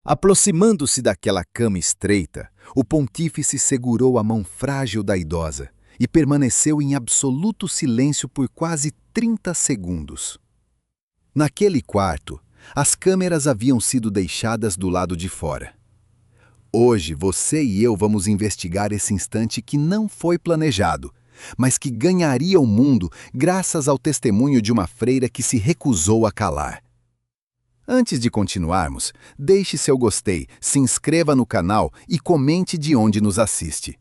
Aproximando-se daquela cama estreita, o pontífice segurou a mão frágil da idosa e permaneceu em absoluto silêncio por quase 30 segundos. Naquele quarto, as câmeras haviam sido deixadas do lado de fora. Hoje, você e eu vamos investigar esse instante que não foi planejado, mas que ganharia o mundo graças ao testemunho de uma freira que se recusou a calar. Antes de continuarmos, deixe seu gostei, se inscreva no canal e comente de onde nos assiste.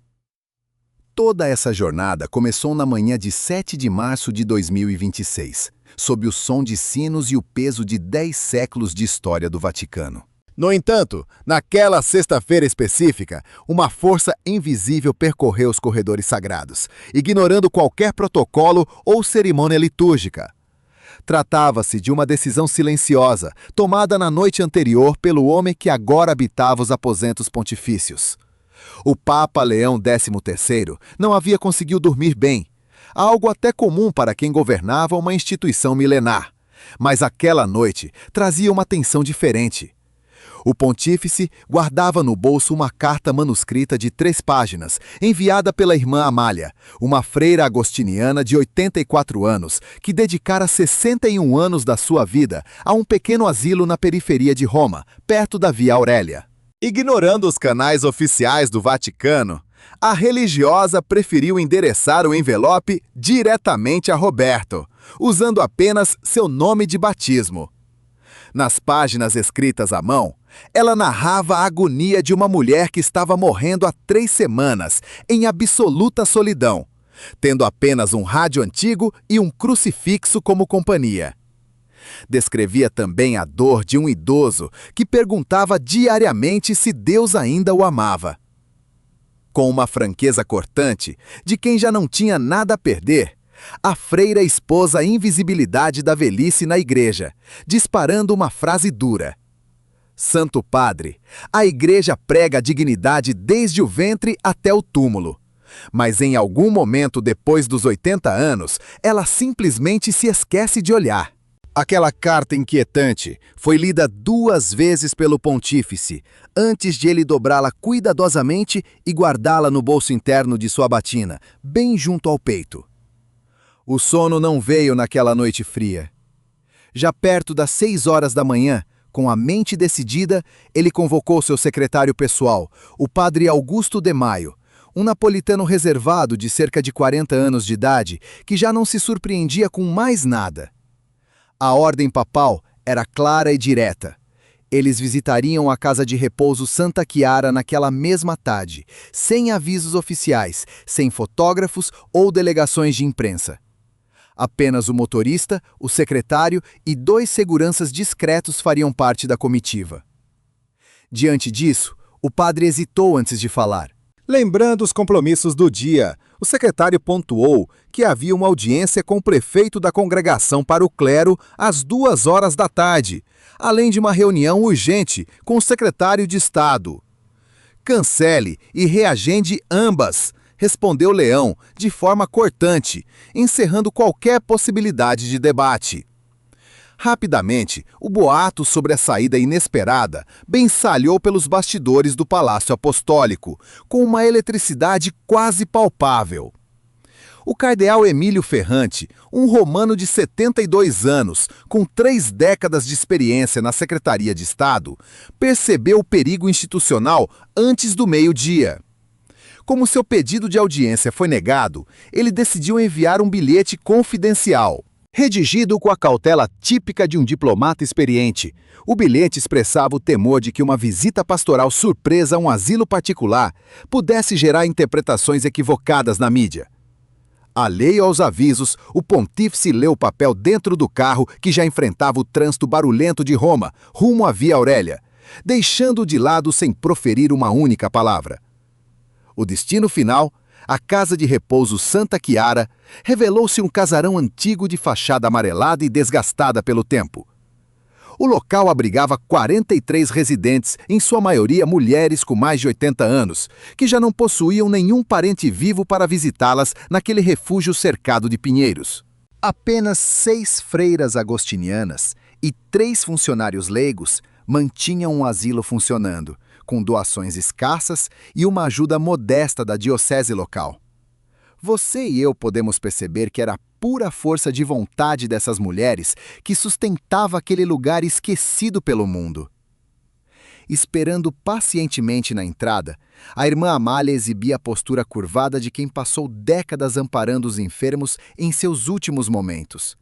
Toda essa jornada começou na manhã de 7 de março de 2026, sob o som de sinos e o peso de 10 séculos de história do Vaticano. No entanto, naquela sexta-feira específica, uma força invisível percorreu os corredores sagrados, ignorando qualquer protocolo ou cerimônia litúrgica. Tratava-se de uma decisão silenciosa, tomada na noite anterior pelo homem que agora habitava os aposentos pontifícios. O Papa Leão XIII não havia conseguido dormir bem, algo até comum para quem governava uma instituição milenar. Mas aquela noite trazia uma tensão diferente. O pontífice guardava no bolso uma carta manuscrita de 3 páginas, enviada pela irmã Amália, uma freira agostiniana de 84 anos, que dedicara 61 anos da sua vida a um pequeno asilo na periferia de Roma, perto da Via Aurélia. Ignorando os canais oficiais do Vaticano, a religiosa preferiu endereçar o envelope diretamente a Roberto, usando apenas seu nome de batismo. Nas páginas escritas à mão, ela narrava a agonia de uma mulher que estava morrendo há 3 semanas, em absoluta solidão, tendo apenas um rádio antigo e um crucifixo como companhia. Descrevia também a dor de um idoso que perguntava diariamente se Deus ainda o amava. Com uma franqueza cortante, de quem já não tinha nada a perder, a freira expôs a invisibilidade da velhice na igreja, disparando uma frase dura. Santo Padre, a igreja prega a dignidade desde o ventre até o túmulo. Mas em algum momento depois dos 80 anos, ela simplesmente se esquece de olhar. Aquela carta inquietante foi lida 2 vezes pelo pontífice, antes de ele dobrá-la cuidadosamente e guardá-la no bolso interno de sua batina, bem junto ao peito. O sono não veio naquela noite fria. Já perto das 6 horas da manhã, com a mente decidida, ele convocou seu secretário pessoal, o padre Augusto de Maio, um napolitano reservado de cerca de 40 anos de idade, que já não se surpreendia com mais nada. A ordem papal era clara e direta. Eles visitariam a casa de repouso Santa Chiara naquela mesma tarde, sem avisos oficiais, sem fotógrafos ou delegações de imprensa. Apenas o motorista, o secretário e 2 seguranças discretos fariam parte da comitiva. Diante disso, o padre hesitou antes de falar. Lembrando os compromissos do dia, o secretário pontuou que havia uma audiência com o prefeito da congregação para o clero às 2 horas da tarde, além de uma reunião urgente com o secretário de Estado. Cancele e reagende ambas, respondeu Leão, de forma cortante, encerrando qualquer possibilidade de debate. Rapidamente, o boato sobre a saída inesperada bençalhou pelos bastidores do Palácio Apostólico, com uma eletricidade quase palpável. O cardeal Emílio Ferrante, um romano de 72 anos, com 3 décadas de experiência na Secretaria de Estado, percebeu o perigo institucional antes do meio-dia. Como seu pedido de audiência foi negado, ele decidiu enviar um bilhete confidencial. Redigido com a cautela típica de um diplomata experiente, o bilhete expressava o temor de que uma visita pastoral surpresa a um asilo particular pudesse gerar interpretações equivocadas na mídia. Alheio aos avisos, o pontífice leu o papel dentro do carro que já enfrentava o trânsito barulhento de Roma, rumo à Via Aurélia, deixando-o de lado sem proferir uma única palavra. O destino final, a casa de repouso Santa Chiara, revelou-se um casarão antigo de fachada amarelada e desgastada pelo tempo. O local abrigava 43 residentes, em sua maioria mulheres com mais de 80 anos, que já não possuíam nenhum parente vivo para visitá-las naquele refúgio cercado de pinheiros. Apenas 6 freiras agostinianas e 3 funcionários leigos mantinham um asilo funcionando, com doações escassas e uma ajuda modesta da diocese local. Você e eu podemos perceber que era a pura força de vontade dessas mulheres que sustentava aquele lugar esquecido pelo mundo. Esperando pacientemente na entrada, a irmã Amália exibia a postura curvada de quem passou décadas amparando os enfermos em seus últimos momentos.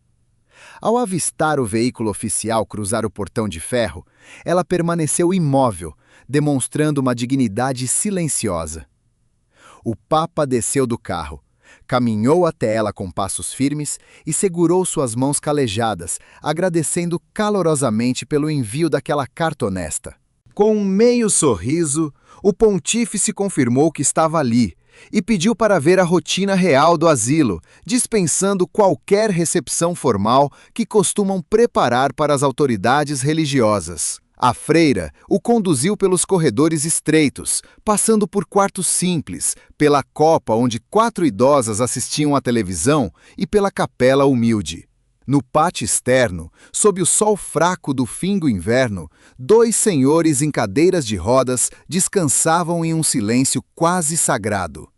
Ao avistar o veículo oficial cruzar o portão de ferro, ela permaneceu imóvel, demonstrando uma dignidade silenciosa. O Papa desceu do carro, caminhou até ela com passos firmes e segurou suas mãos calejadas, agradecendo calorosamente pelo envio daquela carta honesta. Com um meio sorriso, o pontífice confirmou que estava ali e pediu para ver a rotina real do asilo, dispensando qualquer recepção formal que costumam preparar para as autoridades religiosas. A freira o conduziu pelos corredores estreitos, passando por quartos simples, pela copa onde 4 idosas assistiam à televisão e pela capela humilde. No pátio externo, sob o sol fraco do fim do inverno, 2 senhores em cadeiras de rodas descansavam em um silêncio quase sagrado.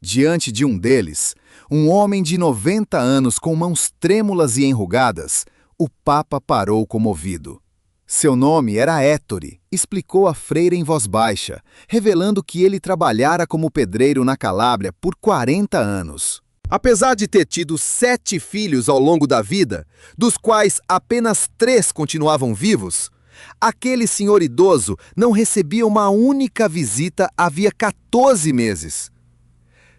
Diante de um deles, um homem de 90 anos com mãos trêmulas e enrugadas, o Papa parou comovido. Seu nome era Ettore, explicou a freira em voz baixa, revelando que ele trabalhara como pedreiro na Calábria por 40 anos. Apesar de ter tido 7 filhos ao longo da vida, dos quais apenas 3 continuavam vivos, aquele senhor idoso não recebia uma única visita havia 14 meses.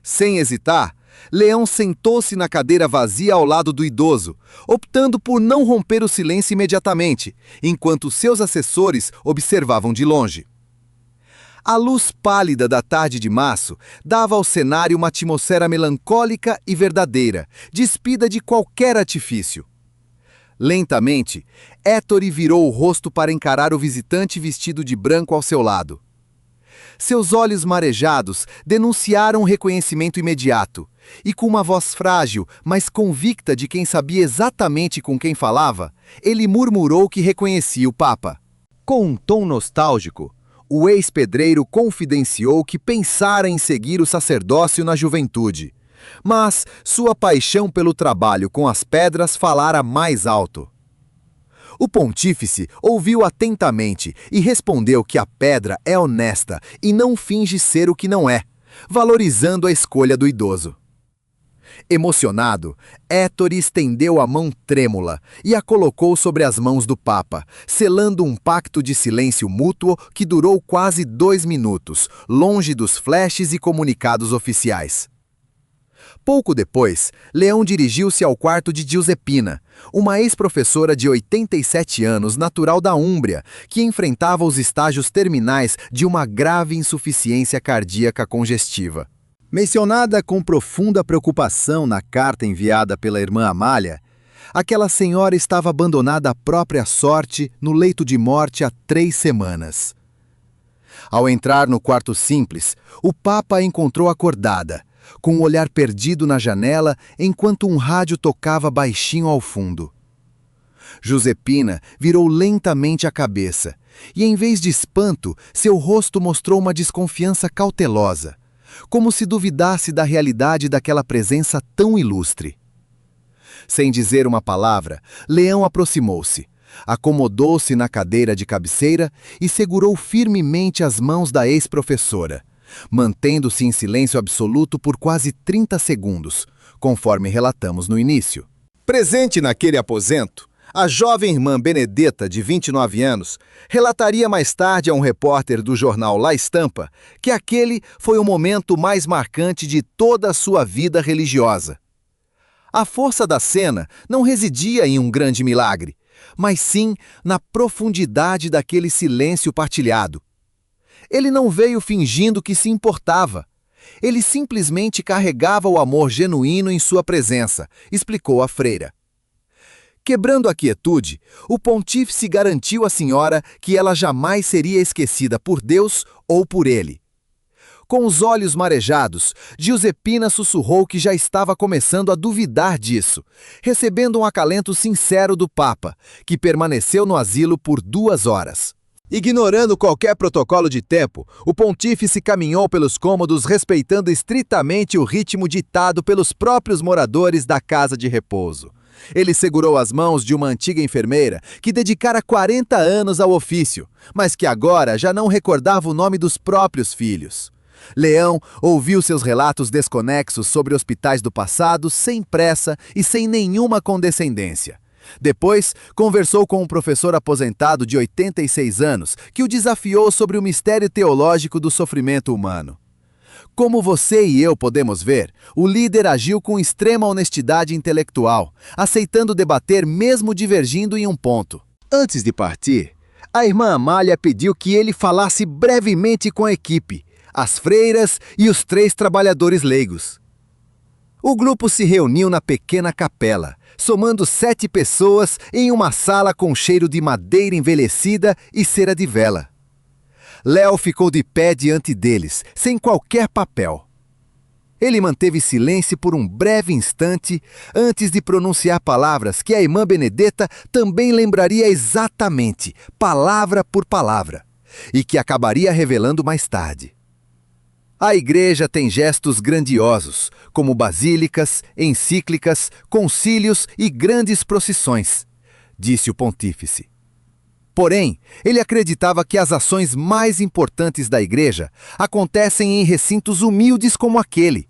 Sem hesitar, Leão sentou-se na cadeira vazia ao lado do idoso, optando por não romper o silêncio imediatamente, enquanto seus assessores observavam de longe. A luz pálida da tarde de março dava ao cenário uma atmosfera melancólica e verdadeira, despida de qualquer artifício. Lentamente, Ettore virou o rosto para encarar o visitante vestido de branco ao seu lado. Seus olhos marejados denunciaram o reconhecimento imediato, e com uma voz frágil, mas convicta de quem sabia exatamente com quem falava, ele murmurou que reconhecia o Papa. Com um tom nostálgico, o ex-pedreiro confidenciou que pensara em seguir o sacerdócio na juventude, mas sua paixão pelo trabalho com as pedras falara mais alto. O pontífice ouviu atentamente e respondeu que a pedra é honesta e não finge ser o que não é, valorizando a escolha do idoso. Emocionado, Ettore estendeu a mão trêmula e a colocou sobre as mãos do Papa, selando um pacto de silêncio mútuo que durou quase 2 minutos, longe dos flashes e comunicados oficiais. Pouco depois, Leão dirigiu-se ao quarto de Giuseppina, uma ex-professora de 87 anos, natural da Úmbria, que enfrentava os estágios terminais de uma grave insuficiência cardíaca congestiva. Mencionada com profunda preocupação na carta enviada pela irmã Amália, aquela senhora estava abandonada à própria sorte no leito de morte há 3 semanas. Ao entrar no quarto simples, o Papa a encontrou acordada, com o olhar perdido na janela enquanto um rádio tocava baixinho ao fundo. Giuseppina virou lentamente a cabeça e, em vez de espanto, seu rosto mostrou uma desconfiança cautelosa, como se duvidasse da realidade daquela presença tão ilustre. Sem dizer uma palavra, Leão aproximou-se, acomodou-se na cadeira de cabeceira e segurou firmemente as mãos da ex-professora, mantendo-se em silêncio absoluto por quase 30 segundos, conforme relatamos no início. Presente naquele aposento, a jovem irmã Benedetta, de 29 anos, relataria mais tarde a um repórter do jornal La Stampa que aquele foi o momento mais marcante de toda a sua vida religiosa. A força da cena não residia em um grande milagre, mas sim na profundidade daquele silêncio partilhado. Ele não veio fingindo que se importava. Ele simplesmente carregava o amor genuíno em sua presença, explicou a freira. Quebrando a quietude, o pontífice garantiu à senhora que ela jamais seria esquecida por Deus ou por ele. Com os olhos marejados, Giuseppina sussurrou que já estava começando a duvidar disso, recebendo um acalento sincero do Papa, que permaneceu no asilo por 2 horas. Ignorando qualquer protocolo de tempo, o pontífice caminhou pelos cômodos respeitando estritamente o ritmo ditado pelos próprios moradores da casa de repouso. Ele segurou as mãos de uma antiga enfermeira que dedicara 40 anos ao ofício, mas que agora já não recordava o nome dos próprios filhos. Leão ouviu seus relatos desconexos sobre hospitais do passado sem pressa e sem nenhuma condescendência. Depois, conversou com um professor aposentado de 86 anos que o desafiou sobre o mistério teológico do sofrimento humano. Como você e eu podemos ver, o líder agiu com extrema honestidade intelectual, aceitando debater mesmo divergindo em um ponto. Antes de partir, a irmã Amália pediu que ele falasse brevemente com a equipe, as freiras e os 3 trabalhadores leigos. O grupo se reuniu na pequena capela, somando 7 pessoas em uma sala com cheiro de madeira envelhecida e cera de vela. Léo ficou de pé diante deles, sem qualquer papel. Ele manteve silêncio por um breve instante antes de pronunciar palavras que a irmã Benedetta também lembraria exatamente, palavra por palavra, e que acabaria revelando mais tarde. A igreja tem gestos grandiosos, como basílicas, encíclicas, concílios e grandes procissões, disse o pontífice. Porém, ele acreditava que as ações mais importantes da igreja acontecem em recintos humildes como aquele,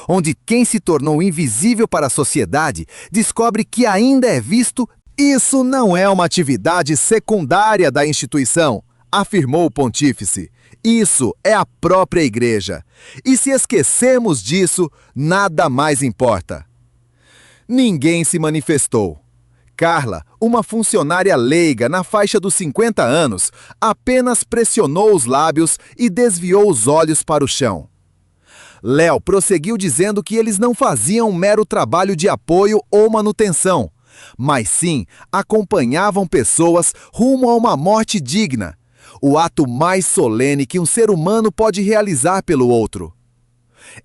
onde quem se tornou invisível para a sociedade descobre que ainda é visto. Isso não é uma atividade secundária da instituição, afirmou o pontífice. Isso é a própria igreja. E se esquecermos disso, nada mais importa. Ninguém se manifestou. Carla, uma funcionária leiga na faixa dos 50 anos, apenas pressionou os lábios e desviou os olhos para o chão. Léo prosseguiu dizendo que eles não faziam um mero trabalho de apoio ou manutenção, mas sim acompanhavam pessoas rumo a uma morte digna, o ato mais solene que um ser humano pode realizar pelo outro.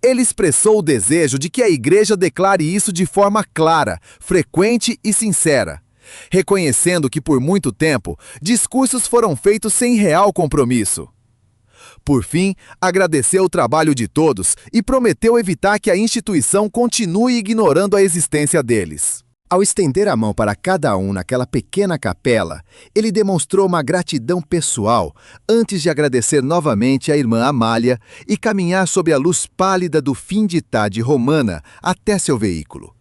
Ele expressou o desejo de que a igreja declare isso de forma clara, frequente e sincera, reconhecendo que por muito tempo discursos foram feitos sem real compromisso. Por fim, agradeceu o trabalho de todos e prometeu evitar que a instituição continue ignorando a existência deles. Ao estender a mão para cada um naquela pequena capela, ele demonstrou uma gratidão pessoal antes de agradecer novamente à irmã Amália e caminhar sob a luz pálida do fim de tarde romana até seu veículo.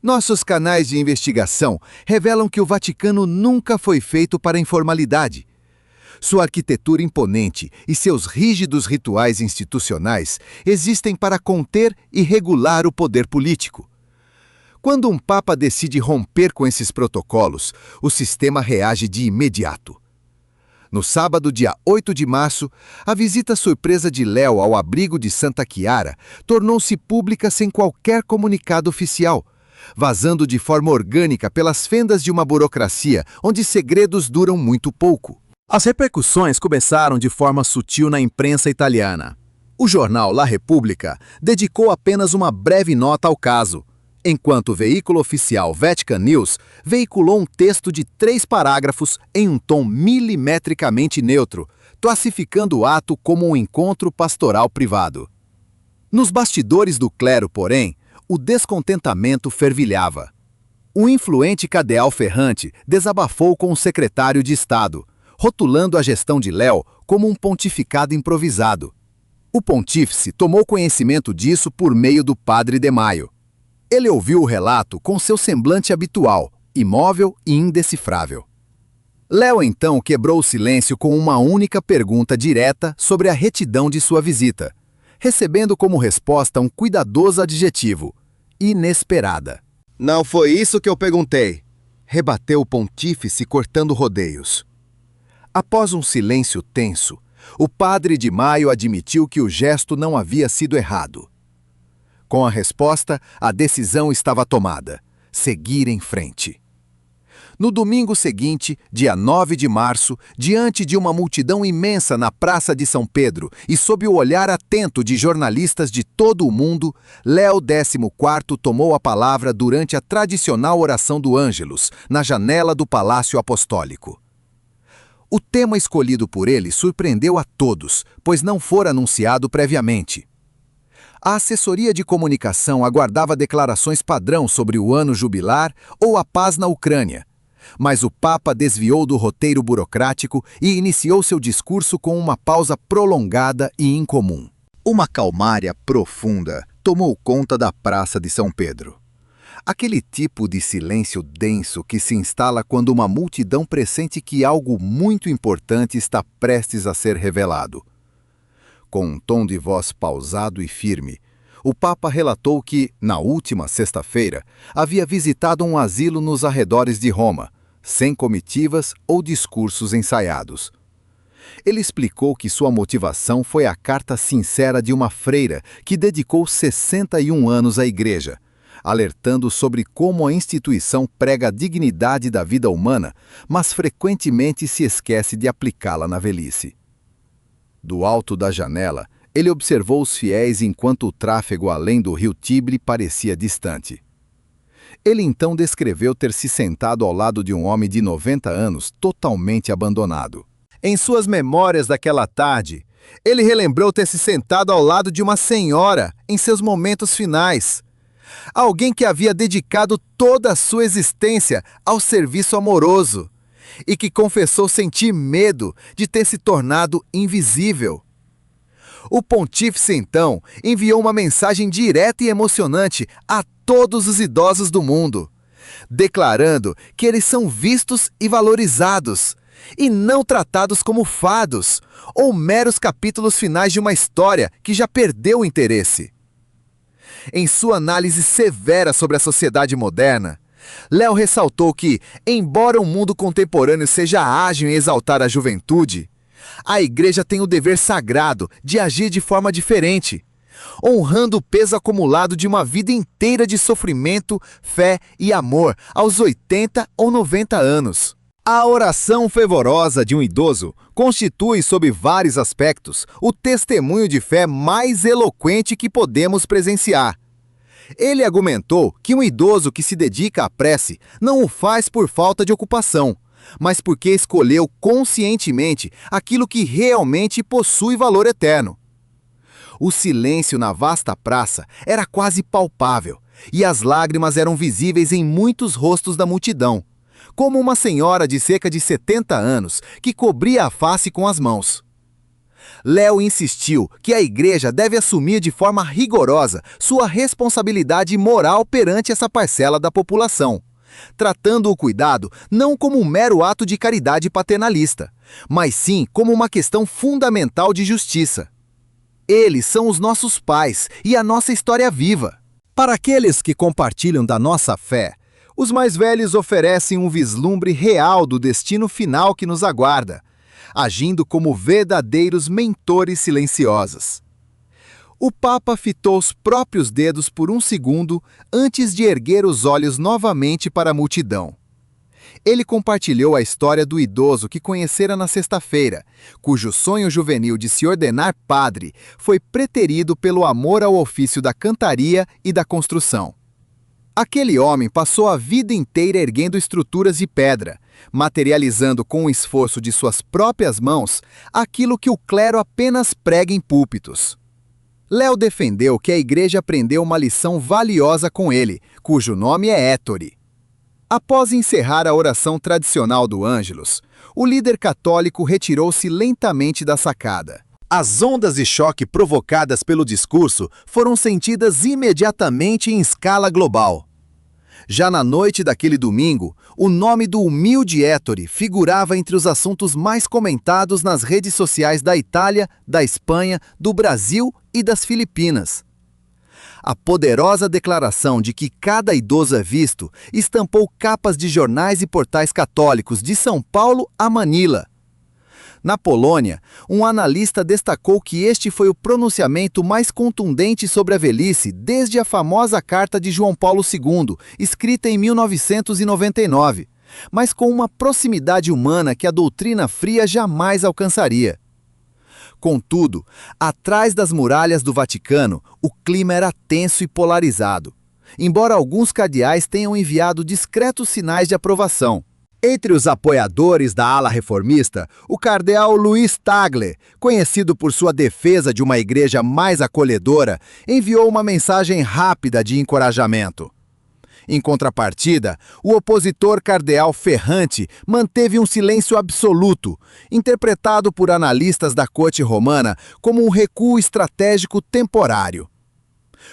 Nossos canais de investigação revelam que o Vaticano nunca foi feito para a informalidade. Sua arquitetura imponente e seus rígidos rituais institucionais existem para conter e regular o poder político. Quando um papa decide romper com esses protocolos, o sistema reage de imediato. No sábado, dia 8 de março, a visita surpresa de Léo ao abrigo de Santa Chiara tornou-se pública sem qualquer comunicado oficial, vazando de forma orgânica pelas fendas de uma burocracia onde segredos duram muito pouco. As repercussões começaram de forma sutil na imprensa italiana. O jornal La Repubblica dedicou apenas uma breve nota ao caso, enquanto o veículo oficial Vatican News veiculou um texto de 3 parágrafos em um tom milimetricamente neutro, classificando o ato como um encontro pastoral privado. Nos bastidores do clero, porém, o descontentamento fervilhava. O influente cardeal Ferrante desabafou com o secretário de Estado, rotulando a gestão de Léo como um pontificado improvisado. O pontífice tomou conhecimento disso por meio do padre De Maio. Ele ouviu o relato com seu semblante habitual, imóvel e indecifrável. Léo então quebrou o silêncio com uma única pergunta direta sobre a retidão de sua visita, recebendo como resposta um cuidadoso adjetivo: inesperada. "Não foi isso que eu perguntei", rebateu o pontífice cortando rodeios. Após um silêncio tenso, o padre De Maio admitiu que o gesto não havia sido errado. Com a resposta, a decisão estava tomada: seguir em frente. No domingo seguinte, dia 9 de março, diante de uma multidão imensa na Praça de São Pedro e sob o olhar atento de jornalistas de todo o mundo, Léo XIV tomou a palavra durante a tradicional oração do Ângelus, na janela do Palácio Apostólico. O tema escolhido por ele surpreendeu a todos, pois não fora anunciado previamente. A assessoria de comunicação aguardava declarações padrão sobre o ano jubilar ou a paz na Ucrânia. Mas o Papa desviou do roteiro burocrático e iniciou seu discurso com uma pausa prolongada e incomum. Uma calmária profunda tomou conta da Praça de São Pedro. Aquele tipo de silêncio denso que se instala quando uma multidão pressente que algo muito importante está prestes a ser revelado. Com um tom de voz pausado e firme, o Papa relatou que, na última sexta-feira, havia visitado um asilo nos arredores de Roma, sem comitivas ou discursos ensaiados. Ele explicou que sua motivação foi a carta sincera de uma freira que dedicou 61 anos à Igreja, alertando sobre como a instituição prega a dignidade da vida humana, mas frequentemente se esquece de aplicá-la na velhice. Do alto da janela, ele observou os fiéis enquanto o tráfego além do rio Tibre parecia distante. Ele então descreveu ter se sentado ao lado de um homem de 90 anos totalmente abandonado. Em suas memórias daquela tarde, ele relembrou ter se sentado ao lado de uma senhora em seus momentos finais. Alguém que havia dedicado toda a sua existência ao serviço amoroso e que confessou sentir medo de ter se tornado invisível. O pontífice, então, enviou uma mensagem direta e emocionante a todos os idosos do mundo, declarando que eles são vistos e valorizados, e não tratados como fados ou meros capítulos finais de uma história que já perdeu o interesse. Em sua análise severa sobre a sociedade moderna, Léo ressaltou que, embora o mundo contemporâneo seja ágil em exaltar a juventude, a Igreja tem o dever sagrado de agir de forma diferente, honrando o peso acumulado de uma vida inteira de sofrimento, fé e amor aos 80 ou 90 anos. A oração fervorosa de um idoso constitui, sob vários aspectos, o testemunho de fé mais eloquente que podemos presenciar. Ele argumentou que um idoso que se dedica à prece não o faz por falta de ocupação, mas porque escolheu conscientemente aquilo que realmente possui valor eterno. O silêncio na vasta praça era quase palpável, e as lágrimas eram visíveis em muitos rostos da multidão, como uma senhora de cerca de 70 anos que cobria a face com as mãos. Léo insistiu que a Igreja deve assumir de forma rigorosa sua responsabilidade moral perante essa parcela da população, tratando o cuidado não como um mero ato de caridade paternalista, mas sim como uma questão fundamental de justiça. Eles são os nossos pais e a nossa história viva. Para aqueles que compartilham da nossa fé, os mais velhos oferecem um vislumbre real do destino final que nos aguarda, agindo como verdadeiros mentores silenciosos. O Papa fitou os próprios dedos por um segundo antes de erguer os olhos novamente para a multidão. Ele compartilhou a história do idoso que conhecera na sexta-feira, cujo sonho juvenil de se ordenar padre foi preterido pelo amor ao ofício da cantaria e da construção. Aquele homem passou a vida inteira erguendo estruturas de pedra, materializando com o esforço de suas próprias mãos aquilo que o clero apenas prega em púlpitos. Léo defendeu que a Igreja aprendeu uma lição valiosa com ele, cujo nome é Ettore. Após encerrar a oração tradicional do Ângelus, o líder católico retirou-se lentamente da sacada. As ondas de choque provocadas pelo discurso foram sentidas imediatamente em escala global. Já na noite daquele domingo, o nome do humilde Ettore figurava entre os assuntos mais comentados nas redes sociais da Itália, da Espanha, do Brasil e das Filipinas. A poderosa declaração de que cada idoso é visto estampou capas de jornais e portais católicos de São Paulo a Manila. Na Polônia, um analista destacou que este foi o pronunciamento mais contundente sobre a velhice desde a famosa Carta de João Paulo II, escrita em 1999, mas com uma proximidade humana que a doutrina fria jamais alcançaria. Contudo, atrás das muralhas do Vaticano, o clima era tenso e polarizado, embora alguns cardeais tenham enviado discretos sinais de aprovação. Entre os apoiadores da ala reformista, o cardeal Luiz Tagle, conhecido por sua defesa de uma igreja mais acolhedora, enviou uma mensagem rápida de encorajamento. Em contrapartida, o opositor cardeal Ferrante manteve um silêncio absoluto, interpretado por analistas da corte romana como um recuo estratégico temporário.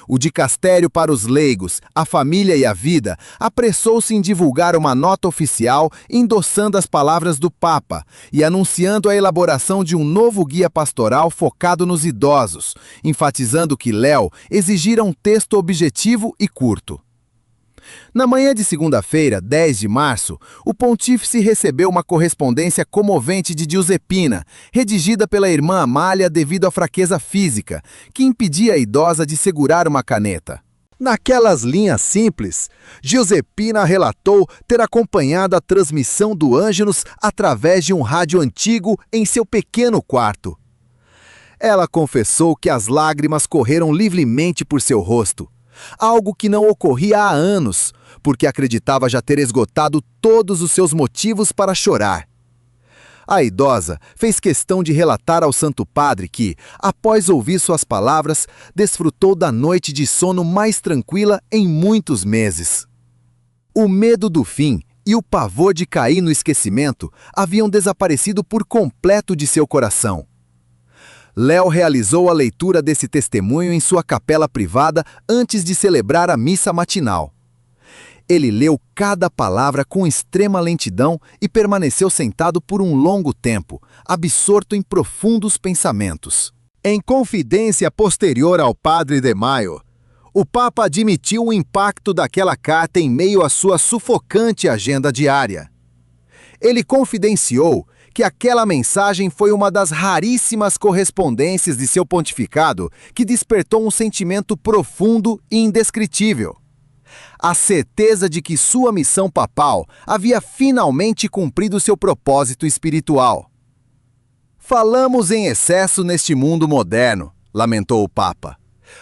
O dicastério para os leigos, a família e a vida apressou-se em divulgar uma nota oficial endossando as palavras do Papa e anunciando a elaboração de um novo guia pastoral focado nos idosos, enfatizando que Léo exigira um texto objetivo e curto. Na manhã de segunda-feira, 10 de março, o pontífice recebeu uma correspondência comovente de Giuseppina, redigida pela irmã Amália devido à fraqueza física, que impedia a idosa de segurar uma caneta. Naquelas linhas simples, Giuseppina relatou ter acompanhado a transmissão do Ângelus através de um rádio antigo em seu pequeno quarto. Ela confessou que as lágrimas correram livremente por seu rosto, algo que não ocorria há anos, porque acreditava já ter esgotado todos os seus motivos para chorar. A idosa fez questão de relatar ao Santo Padre que, após ouvir suas palavras, desfrutou da noite de sono mais tranquila em muitos meses. O medo do fim e o pavor de cair no esquecimento haviam desaparecido por completo de seu coração. Léo realizou a leitura desse testemunho em sua capela privada antes de celebrar a missa matinal. Ele leu cada palavra com extrema lentidão e permaneceu sentado por um longo tempo, absorto em profundos pensamentos. Em confidência posterior ao padre De Maio, o Papa admitiu o impacto daquela carta em meio à sua sufocante agenda diária. Ele confidenciou que aquela mensagem foi uma das raríssimas correspondências de seu pontificado que despertou um sentimento profundo e indescritível. A certeza de que sua missão papal havia finalmente cumprido seu propósito espiritual. Falamos em excesso neste mundo moderno, lamentou o Papa,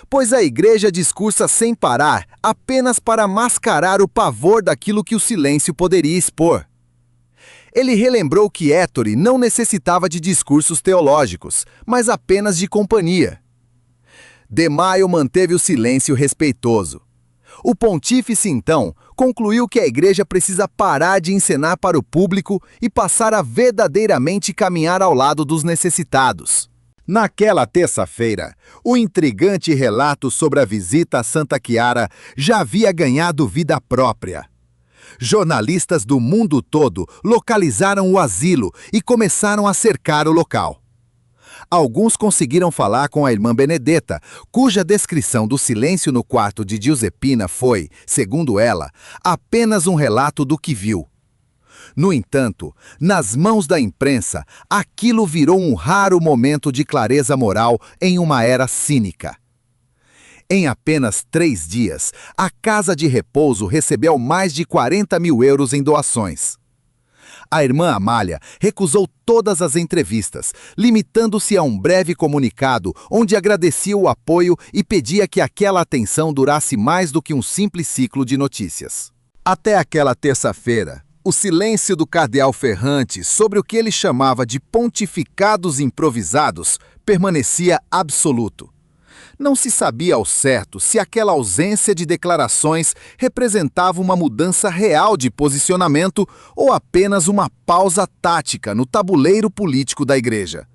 pois a Igreja discursa sem parar apenas para mascarar o pavor daquilo que o silêncio poderia expor. Ele relembrou que Ettore não necessitava de discursos teológicos, mas apenas de companhia. De Maio manteve o silêncio respeitoso. O pontífice, então, concluiu que a Igreja precisa parar de encenar para o público e passar a verdadeiramente caminhar ao lado dos necessitados. Naquela terça-feira, o intrigante relato sobre a visita a Santa Chiara já havia ganhado vida própria. Jornalistas do mundo todo localizaram o asilo e começaram a cercar o local. Alguns conseguiram falar com a irmã Benedetta, cuja descrição do silêncio no quarto de Giuseppina foi, segundo ela, apenas um relato do que viu. No entanto, nas mãos da imprensa, aquilo virou um raro momento de clareza moral em uma era cínica. Em apenas 3 dias, a Casa de Repouso recebeu mais de 40 mil euros em doações. A irmã Amália recusou todas as entrevistas, limitando-se a um breve comunicado onde agradecia o apoio e pedia que aquela atenção durasse mais do que um simples ciclo de notícias. Até aquela terça-feira, o silêncio do cardeal Ferrante sobre o que ele chamava de pontificados improvisados permanecia absoluto. Não se sabia ao certo se aquela ausência de declarações representava uma mudança real de posicionamento ou apenas uma pausa tática no tabuleiro político da Igreja.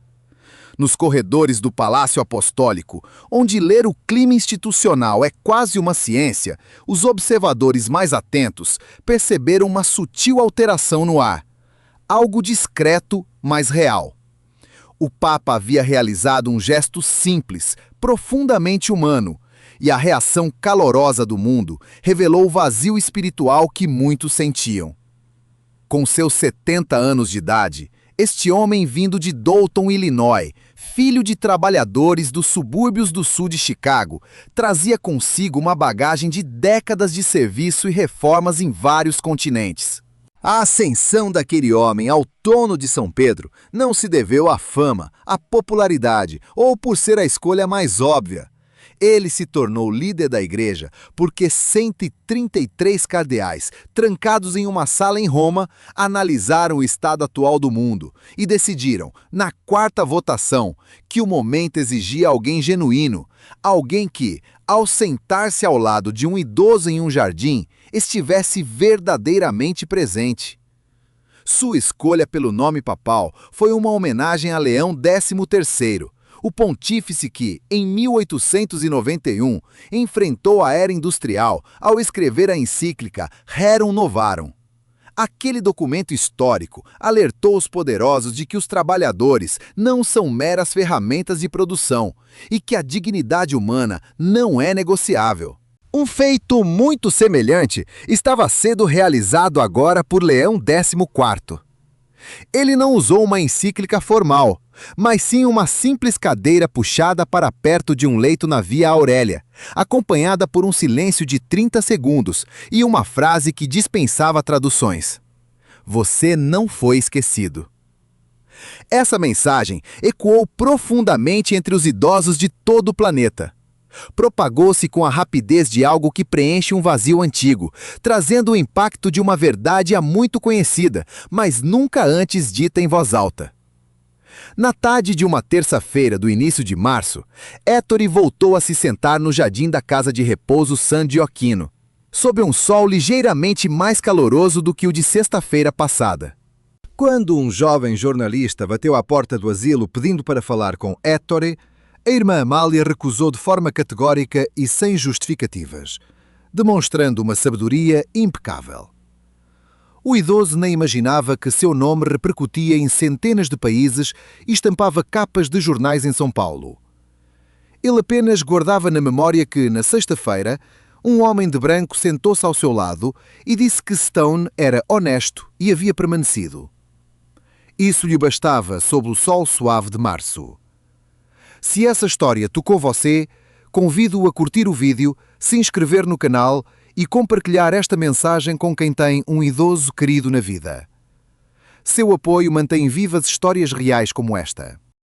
Nos corredores do Palácio Apostólico, onde ler o clima institucional é quase uma ciência, os observadores mais atentos perceberam uma sutil alteração no ar. Algo discreto, mas real. O Papa havia realizado um gesto simples, profundamente humano, e a reação calorosa do mundo revelou o vazio espiritual que muitos sentiam. Com seus 70 anos de idade, este homem vindo de Dalton, Illinois, filho de trabalhadores dos subúrbios do sul de Chicago, trazia consigo uma bagagem de décadas de serviço e reformas em vários continentes. A ascensão daquele homem ao trono de São Pedro não se deveu à fama, à popularidade ou por ser a escolha mais óbvia. Ele se tornou líder da igreja porque 133 cardeais, trancados em uma sala em Roma, analisaram o estado atual do mundo e decidiram, na quarta votação, que o momento exigia alguém genuíno, alguém que, ao sentar-se ao lado de um idoso em um jardim, estivesse verdadeiramente presente. Sua escolha pelo nome papal foi uma homenagem a Leão XIII, o pontífice que, em 1891, enfrentou a era industrial ao escrever a encíclica Rerum Novarum. Aquele documento histórico alertou os poderosos de que os trabalhadores não são meras ferramentas de produção e que a dignidade humana não é negociável. Um feito muito semelhante estava sendo realizado agora por Leão XIV. Ele não usou uma encíclica formal, mas sim uma simples cadeira puxada para perto de um leito na Via Aurélia, acompanhada por um silêncio de 30 segundos e uma frase que dispensava traduções. Você não foi esquecido. Essa mensagem ecoou profundamente entre os idosos de todo o planeta. Propagou-se com a rapidez de algo que preenche um vazio antigo, trazendo o impacto de uma verdade há muito conhecida, mas nunca antes dita em voz alta. Na tarde de uma terça-feira do início de março, Ettore voltou a se sentar no jardim da casa de repouso San Gioacchino, sob um sol ligeiramente mais caloroso do que o de sexta-feira passada. Quando um jovem jornalista bateu à porta do asilo pedindo para falar com Ettore, a irmã Amália recusou de forma categórica e sem justificativas, demonstrando uma sabedoria impecável. O idoso nem imaginava que seu nome repercutia em centenas de países e estampava capas de jornais em São Paulo. Ele apenas guardava na memória que, na sexta-feira, um homem de branco sentou-se ao seu lado e disse que Stone era honesto e havia permanecido. Isso lhe bastava sob o sol suave de março. Se essa história tocou você, convido-o a curtir o vídeo, se inscrever no canal e compartilhar esta mensagem com quem tem um idoso querido na vida. Seu apoio mantém vivas histórias reais como esta.